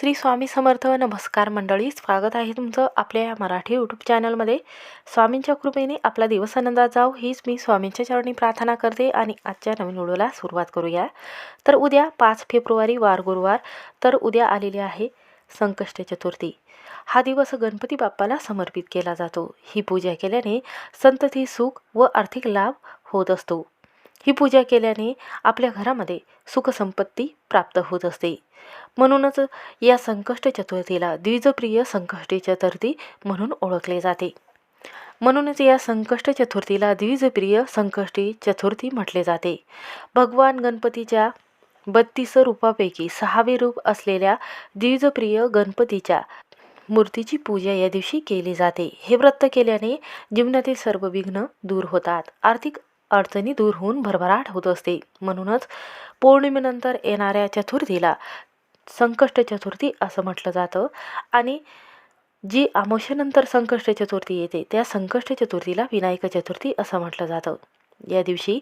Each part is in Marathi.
श्री स्वामी समर्थ. नमस्कार मंडळी, स्वागत आहे तुमचं आपल्या या मराठी यूट्यूब चॅनलमध्ये. स्वामींच्या कृपेने आपला दिवस आनंदात जाऊ हीच मी स्वामींच्या चरणी प्रार्थना करते आणि आजच्या नवीन व्हिडिओला सुरुवात करूया. तर उद्या 5 फेब्रुवारी वार गुरुवार, तर उद्या आलेली आहे संकष्ट चतुर्थी. हा दिवस गणपती बाप्पाला समर्पित केला जातो. ही पूजा केल्याने संतती, सुख व आर्थिक लाभ होत असतो. ही पूजा केल्याने आपल्या घरामध्ये सुखसंपत्ती प्राप्त होत असते. म्हणूनच या संकष्ट चतुर्थीला द्विजप्रिय संकष्टी चतुर्थी म्हणून ओळखले जाते. म्हणूनच या संकष्ट चतुर्थीला द्विजप्रिय संकष्टी चतुर्थी म्हटले जाते. भगवान गणपतीच्या 32 रूपापैकी 6वे रूप असलेल्या द्विजप्रिय गणपतीच्या मूर्तीची पूजा या दिवशी केली जाते. हे व्रत केल्याने जीवनातील सर्व विघ्न दूर होतात, आर्थिक अडचणी दूर होऊन भरभराट होत असते. म्हणूनच पौर्णिमेनंतर येणाऱ्या चतुर्थीला संकष्ट चतुर्थी असं म्हटलं जातं आणि जी अमावस्येनंतर संकष्ट चतुर्थी येते त्या संकष्ट चतुर्थीला विनायक चतुर्थी असं म्हटलं जातं. या दिवशी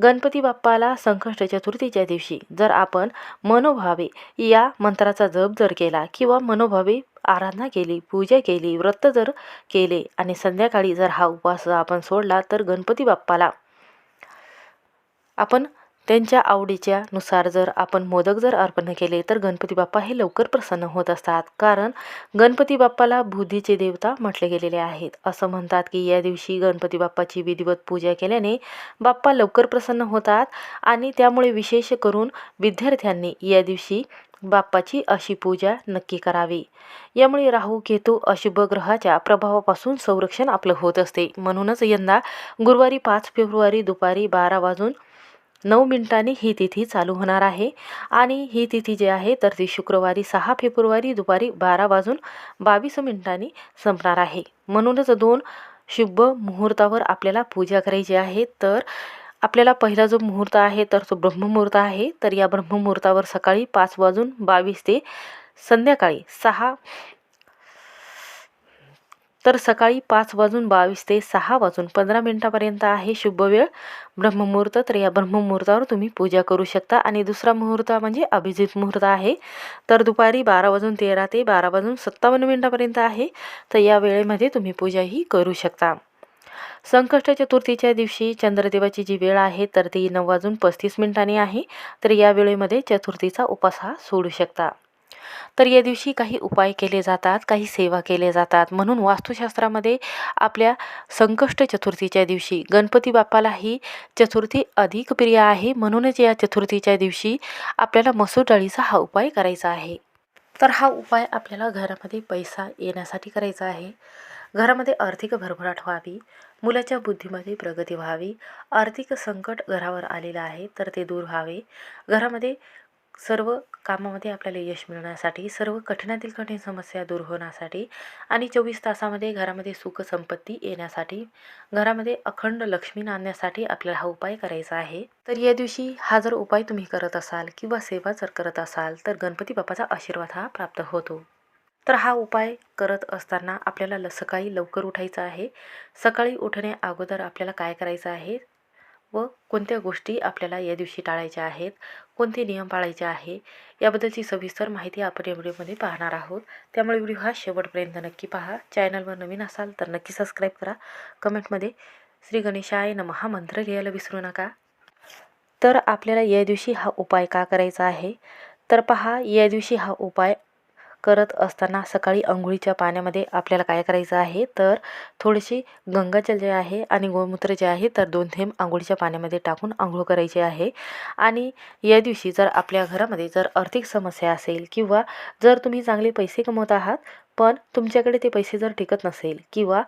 गणपती बाप्पाला संकष्ट चतुर्थीच्या दिवशी जर आपण मनोभावे या मंत्राचा जप जर केला किंवा मनोभावे आराधना केली, पूजा केली, व्रत जर केले आणि संध्याकाळी जर हा उपवास आपण सोडला तर गणपती बाप्पाला आपण त्यांच्या आवडीच्या नुसार जर आपण मोदक जर अर्पण केले तर गणपती बाप्पा हे लवकर प्रसन्न होत असतात. कारण गणपती बाप्पाला बुद्धीचे देवता म्हटले गेलेले आहेत. असं म्हणतात की या दिवशी गणपती बाप्पाची विधिवत पूजा केल्याने बाप्पा लवकर प्रसन्न होतात आणि त्यामुळे विशेष करून विद्यार्थ्यांनी या दिवशी बाप्पाची अशी पूजा नक्की करावी. यामुळे राहू केतू अशुभ ग्रहाच्या प्रभावापासून संरक्षण आपलं होत असते. म्हणूनच यंदा गुरुवारी 5 फेब्रुवारी दुपारी 12:09 ही तिथी चालू होणार आहे आणि ही तिथी जी आहे तर ती शुक्रवारी 6 फेब्रुवारी दुपारी 12:22 संपणार आहे. म्हणूनच 2 शुभ मुहूर्तावर आपल्याला पूजा करायची आहे. तर आपल्याला पहिला जो मुहूर्त आहे तर तो ब्रह्ममुहूर्त आहे. तर या ब्रह्ममुहूर्तावर सकाळी 5:22 ते संध्याकाळी 6 तर सकाळी 5:22 ते 6:15 आहे शुभ वेळ ब्रह्ममुहूर्त. तर या ब्रह्ममुहूर्तावर तुम्ही पूजा करू शकता. आणि दुसरा मुहूर्त म्हणजे अभिजित मुहूर्त आहे. तर दुपारी 12:13 ते 12:57 आहे. तर या वेळेमध्ये तुम्ही पूजाही करू शकता. संकष्ट चतुर्थीच्या दिवशी चंद्रदेवाची जी वेळ आहे तर ती 9:35 आहे. तर या वेळेमध्ये चतुर्थीचा उपास हा सोडू शकता. तर या दिवशी काही उपाय केले जातात, काही सेवा केले जातात. म्हणून वास्तुशास्त्रामध्ये आपल्या संकष्ट चतुर्थीच्या दिवशी गणपती बाप्पाला ही चतुर्थी अधिक प्रिय आहे. म्हणूनच या चतुर्थीच्या दिवशी आपल्याला मसूर डाळीचा हा उपाय करायचा आहे. तर हा उपाय आपल्याला घरामध्ये पैसा येण्यासाठी करायचा आहे. घरामध्ये आर्थिक भरभराट व्हावी, मुलाच्या बुद्धीमध्ये प्रगती व्हावी, आर्थिक संकट घरावर आलेलं आहे तर ते दूर व्हावे, घरामध्ये सर्व कामामध्ये आपल्याला यश मिळण्यासाठी, सर्व कठीणातील कठीण समस्या दूर होण्यासाठी आणि 24 तासामध्ये घरामध्ये सुख संपत्ती येण्यासाठी, घरामध्ये अखंड लक्ष्मी आणण्यासाठी आपल्याला हा उपाय करायचा आहे. तर या दिवशी हा जर उपाय तुम्ही करत असाल किंवा सेवा जर करत असाल तर गणपती बाप्पाचा आशीर्वाद हा प्राप्त होतो. तर हा उपाय करत असताना आपल्याला सकाळी लवकर उठायचं आहे. सकाळी उठण्या अगोदर आपल्याला काय करायचं आहे व कोणत्या गोष्टी आपल्याला या दिवशी टाळायच्या आहेत, कोणते नियम पाळायचे आहे याबद्दलची सविस्तर माहिती आपण या व्हिडिओमध्ये पाहणार आहोत. त्यामुळे व्हिडिओ हा शेवटपर्यंत नक्की पहा. चॅनलवर नवीन असाल तर नक्की सबस्क्राईब करा. कमेंटमध्ये श्री गणेशाय नमः हा मंत्र लिहायला विसरू नका. तर आपल्याला या दिवशी हा उपाय का करायचा आहे तर पहा, या दिवशी हा उपाय करत असताना सकाळी अंघोळीच्या पाण्यामध्ये आपल्याला काय करायचं आहे तर थोडीशी गंगाजल जे आहे आणि गोमूत्र जे आहे तर 2 थेंब अंघोळीच्या पाण्यामध्ये टाकून आंघोळ करायची आहे. आणि या दिवशी जर आपल्या घरामध्ये जर आर्थिक समस्या असेल किंवा जर तुम्ही चांगले पैसे कमवत आहात पण तुमच्याकडे ते पैसे जर टिकत नसेल किंवा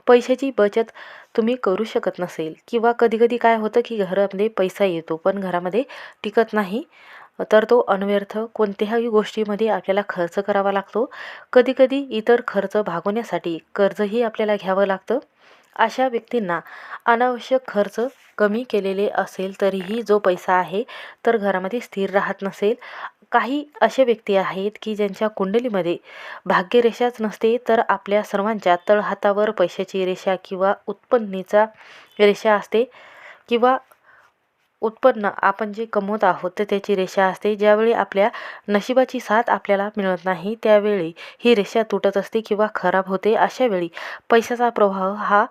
पैशाची बचत तुम्ही करू शकत नसेल किंवा कधी काय होतं की घरामध्ये पैसा येतो पण घरामध्ये टिकत नाही, तर तो अनव्यर्थ कोणत्याही गोष्टीमध्ये आपल्याला खर्च करावा लागतो. कधी इतर खर्च भागवण्यासाठी कर्जही आपल्याला घ्यावं लागतं. अशा व्यक्तींना अनावश्यक खर्च कमी केलेले असेल तरीही जो पैसा आहे तर घरामध्ये स्थिर राहत नसेल. काही असे व्यक्ती आहेत की ज्यांच्या कुंडलीमध्ये भाग्यरेषाच नसते तर आपल्या सर्वांच्या तळहातावर पैशाची रेषा किंवा उत्पन्नाचा रेषा असते किंवा उत्पन्न आपण जे कमवत आहोत तर त्याची रेषा असते. ज्यावेळी आपल्या नशिबाची साथ आपल्याला मिळत नाही त्यावेळी ही रेषा तुटत असते किंवा खराब होते. अशा वेळी पैशाचा प्रवाह हा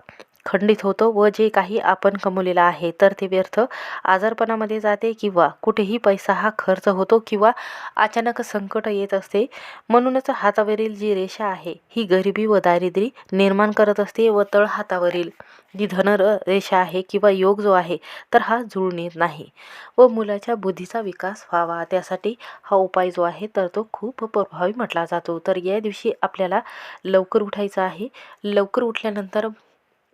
खंडित होतो व जे काही आपण कमवलेलं आहे तर ते व्यर्थ आजारपणामध्ये जाते किंवा कुठेही पैसा हा खर्च होतो किंवा अचानक संकट येत असते. म्हणूनच हातावरील जी रेषा आहे ही गरिबी व दारिद्र्य निर्माण करत असते व तळहातावरील जी रेषा आहे किंवा योग जो आहे तर हा जुळून येत नाही व मुलाच्या बुद्धीचा विकास व्हावा त्यासाठी हा उपाय जो आहे तर तो खूप प्रभावी म्हटला जातो. तर या दिवशी आपल्याला लवकर उठायचं आहे. लवकर उठल्यानंतर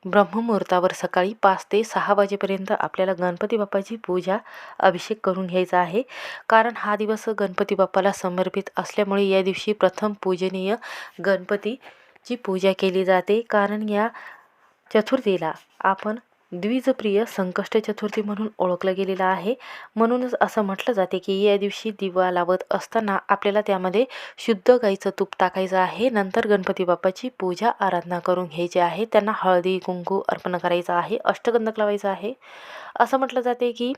ब्रह्ममुहूर्तावर सकाळी 5 ते 6 वाजेपर्यंत आपल्याला गणपती बाप्पाची पूजा अभिषेक करून घ्यायचा आहे. कारण हा दिवस गणपती बाप्पाला समर्पित असल्यामुळे या दिवशी प्रथम पूजनीय गणपतीची पूजा केली जाते. कारण या चतुर्थीला आपण द्विजप्रिय संकष्ट चतुर्थी म्हणून ओळखलं गेलेलं आहे. म्हणूनच असं म्हटलं जाते की या दिवशी दिवा लावत असताना आपल्याला त्यामध्ये शुद्ध गाईचं तूप टाकायचं आहे. नंतर गणपती बाप्पाची पूजा आराधना करून घ्यायची आहे. त्यांना हळदी कुंकू अर्पण करायचं आहे. अष्टगंधक लावायचं आहे. असं म्हटलं जाते की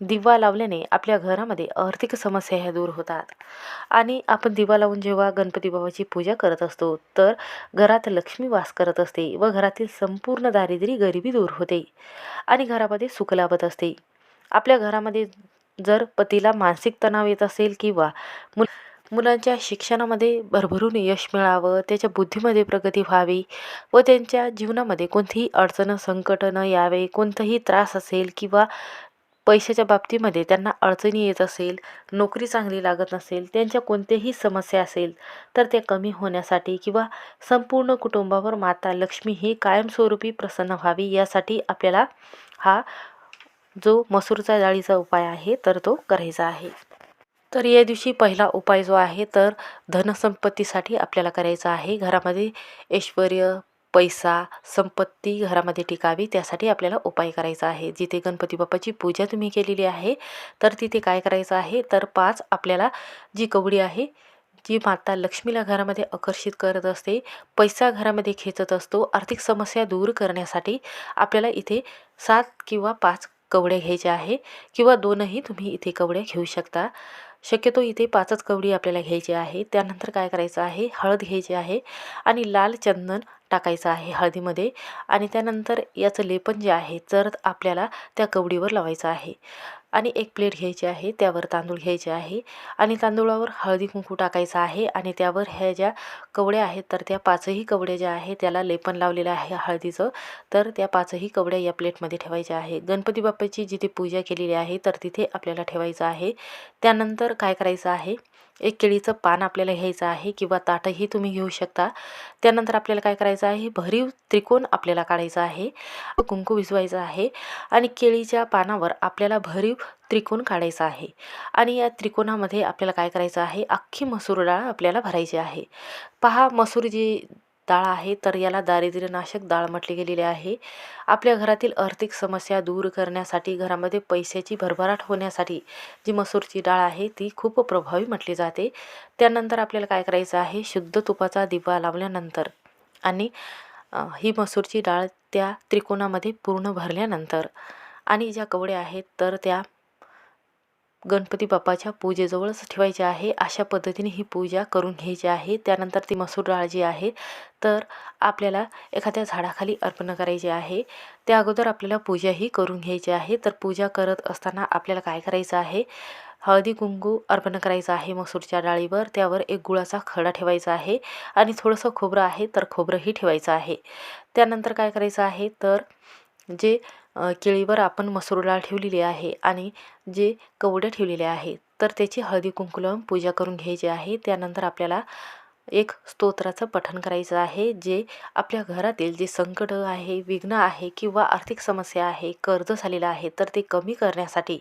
दिवा लावल्याने आपल्या घरामध्ये आर्थिक समस्या ह्या दूर होतात आणि आपण दिवा लावून जेव्हा गणपती बाबाची पूजा करत असतो तर घरात लक्ष्मी वास करत असते व घरातील संपूर्ण दारिद्र्य गरिबी दूर होते आणि घरामध्ये सुख लाभत असते. आपल्या घरामध्ये जर पतीला मानसिक तणाव येत असेल किंवा मुलांच्या शिक्षणामध्ये भरभरून यश मिळावं, त्याच्या बुद्धीमध्ये प्रगती व्हावी व त्यांच्या जीवनामध्ये कोणतीही अडचण संकट न यावे, कोणताही त्रास असेल किंवा पैशाच्या बाबतीमध्ये त्यांना अडचणी येत असेल, नोकरी चांगली लागत नसेल, त्यांच्या कोणत्याही समस्या असेल तर त्या कमी होण्यासाठी किंवा संपूर्ण कुटुंबावर माता लक्ष्मी ही कायमस्वरूपी प्रसन्न व्हावी यासाठी आपल्याला हा जो मसूरचा डाळीचा उपाय आहे तर तो करायचा आहे. तर या दिवशी पहिला उपाय जो आहे तर धनसंपत्तीसाठी आपल्याला करायचा आहे. घरामध्ये ऐश्वर्य, पैसा, संपत्ती घरामध्ये टिकावी त्यासाठी आपल्याला उपाय करायचा आहे. जिथे गणपती बाप्पाची पूजा तुम्ही केलेली आहे तर तिथे काय करायचं आहे तर 5 आपल्याला जी कवडी आहे जी माता लक्ष्मीला घरामध्ये आकर्षित करत असते, पैसा घरामध्ये खेचत असतो, आर्थिक समस्या दूर करण्यासाठी आपल्याला इथे 7 किंवा 5 कवड्या घ्यायच्या आहे किंवा 2ही तुम्ही इथे कवड्या घेऊ शकता. शक्यतो इथे 5च कवडी आपल्याला घ्यायची आहे. त्यानंतर काय करायचं आहे, हळद घ्यायची आहे आणि लाल चंदन टाकायचं आहे हळदीमध्ये आणि त्यानंतर याचं लेपन जे आहे तर आपल्याला त्या कवडीवर लावायचं आहे. आणि एक प्लेट घ्यायची आहे, त्यावर तांदूळ घ्यायचे आहे आणि तांदूळावर हळदी कुंकू टाकायचं आहे आणि त्यावर ह्या ज्या कवड्या आहेत तर त्या 5ही कवड्या ज्या आहेत त्याला लेपन लावलेलं आहे हळदीचं, तर त्या 5ही कवड्या या प्लेटमध्ये ठेवायच्या आहे. गणपती बाप्पाची जिथे पूजा केलेली आहे तर तिथे आपल्याला ठेवायचं आहे. त्यानंतर काय करायचं आहे, एक केळीचं पान आपल्याला घ्यायचं आहे किंवा ताटही तुम्ही घेऊ शकता. त्यानंतर आपल्याला काय करायचं आहे, भरीव त्रिकोण आपल्याला काढायचा आहे, कुंकू भिजवायचं आहे आणि केळीच्या पानावर आपल्याला भरीव त्रिकोण काढायचा आहे आणि या त्रिकोणामध्ये आपल्याला काय करायचं आहे, अख्खी मसूर डाळ आपल्याला भरायची आहे. पहा, मसूर जी डाळ आहे तर याला दारिद्र्यनाशक डाळ म्हटले गेलेले आहे. आपल्या घरातील आर्थिक समस्या दूर करण्यासाठी, घरामध्ये पैशाची भरभराट होण्यासाठी जी मसूरची डाळ आहे ती खूप प्रभावी म्हटली जाते. त्यानंतर आपल्याला काय करायचं आहे, शुद्ध तुपाचा दिवा लावल्यानंतर आणि ही मसूरची डाळ त्या त्रिकोणामध्ये पूर्ण भरल्यानंतर आणि ज्या कवड्या आहेत तर त्या गणपती बाप्पाच्या पूजेजवळच ठेवायची आहे. अशा पद्धतीने ही पूजा करून घ्यायची आहे. त्यानंतर ती मसूर डाळ जी आहे तर आपल्याला एखाद्या झाडाखाली अर्पण करायची आहे. त्या अगोदर आपल्याला पूजाही करून घ्यायची आहे. तर पूजा करत असताना आपल्याला काय करायचं आहे, हळदी कुंकू अर्पण करायचं आहे मसूरच्या डाळीवर. त्यावर एक गुळाचा खडा ठेवायचा आहे आणि थोडंसं खोबरं आहे तर खोबरंही ठेवायचं आहे. त्यानंतर काय करायचं आहे तर जे केळीवर आपण मसूर डाळ ठेवलेली आहे आणि जे कवड्या ठेवलेल्या आहेत तर त्याची हळदी कुंकू लावून पूजा करून घ्यायची आहे. त्यानंतर आपल्याला एक स्तोत्राचं पठण करायचं आहे, जे आपल्या घरातील जे संकट आहे, विघ्न आहे किंवा आर्थिक समस्या आहे, कर्ज झालेलं आहे तर ते कमी करण्यासाठी,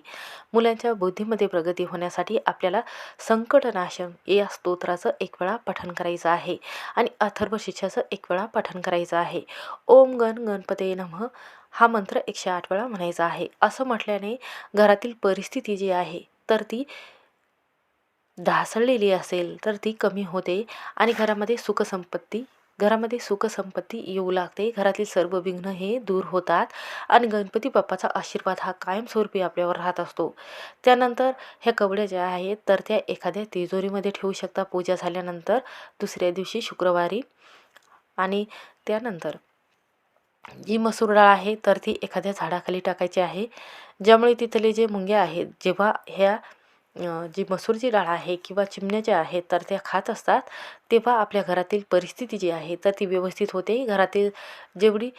मुलांच्या बुद्धीमध्ये प्रगती होण्यासाठी आपल्याला संकटनाशक या स्तोत्राचं एक वेळा पठण करायचं आहे आणि अथर्वशीर्षाचं एक वेळा पठण करायचं आहे. ओम गणपते नमः हा मंत्र 108 वेळा म्हणायचा आहे. असं म्हटल्याने घरातील परिस्थिती जी आहे तर ती ढासळलेली असेल तर ती कमी होते आणि घरामध्ये सुखसंपत्ती घरामध्ये सुखसंपत्ती येऊ लागते, घरातील सर्व विघ्न हे दूर होतात आणि गणपती बाप्पाचा आशीर्वाद हा कायमस्वरूपी आपल्यावर राहत असतो. त्यानंतर ह्या कवड्या ज्या आहेत तर त्या एखाद्या तिजोरीमध्ये ठेवू शकता पूजा झाल्यानंतर दुसऱ्या दिवशी शुक्रवारी. आणि त्यानंतर जी मसूर डाळ आहे तर ती एखाद्या झाडाखाली टाकायची आहे, ज्यामुळे तिथले जे मुंग्या आहेत जेव्हा ह्या जी मसूरची डाळ आहे किंवा चिमण्या ज्या आहेत तर त्या खात असतात, तेव्हा आपल्या घरातील परिस्थिती जी आहे तर ती व्यवस्थित होते. घरातील जेवढी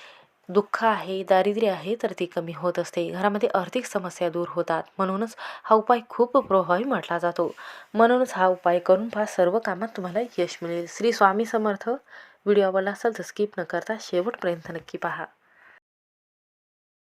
दुःख आहे, दारिद्र्य आहे तर ती कमी होत असते. घरामध्ये आर्थिक समस्या दूर होतात. म्हणूनच हा उपाय खूप प्रभावी म्हटला जातो. म्हणूनच हा उपाय करून पहा, सर्व कामात तुम्हाला यश मिळेल. श्री स्वामी समर्थ. व्हिडिओ आवडला असेल तर स्किप न करता शेवटपर्यंत नक्की पहा.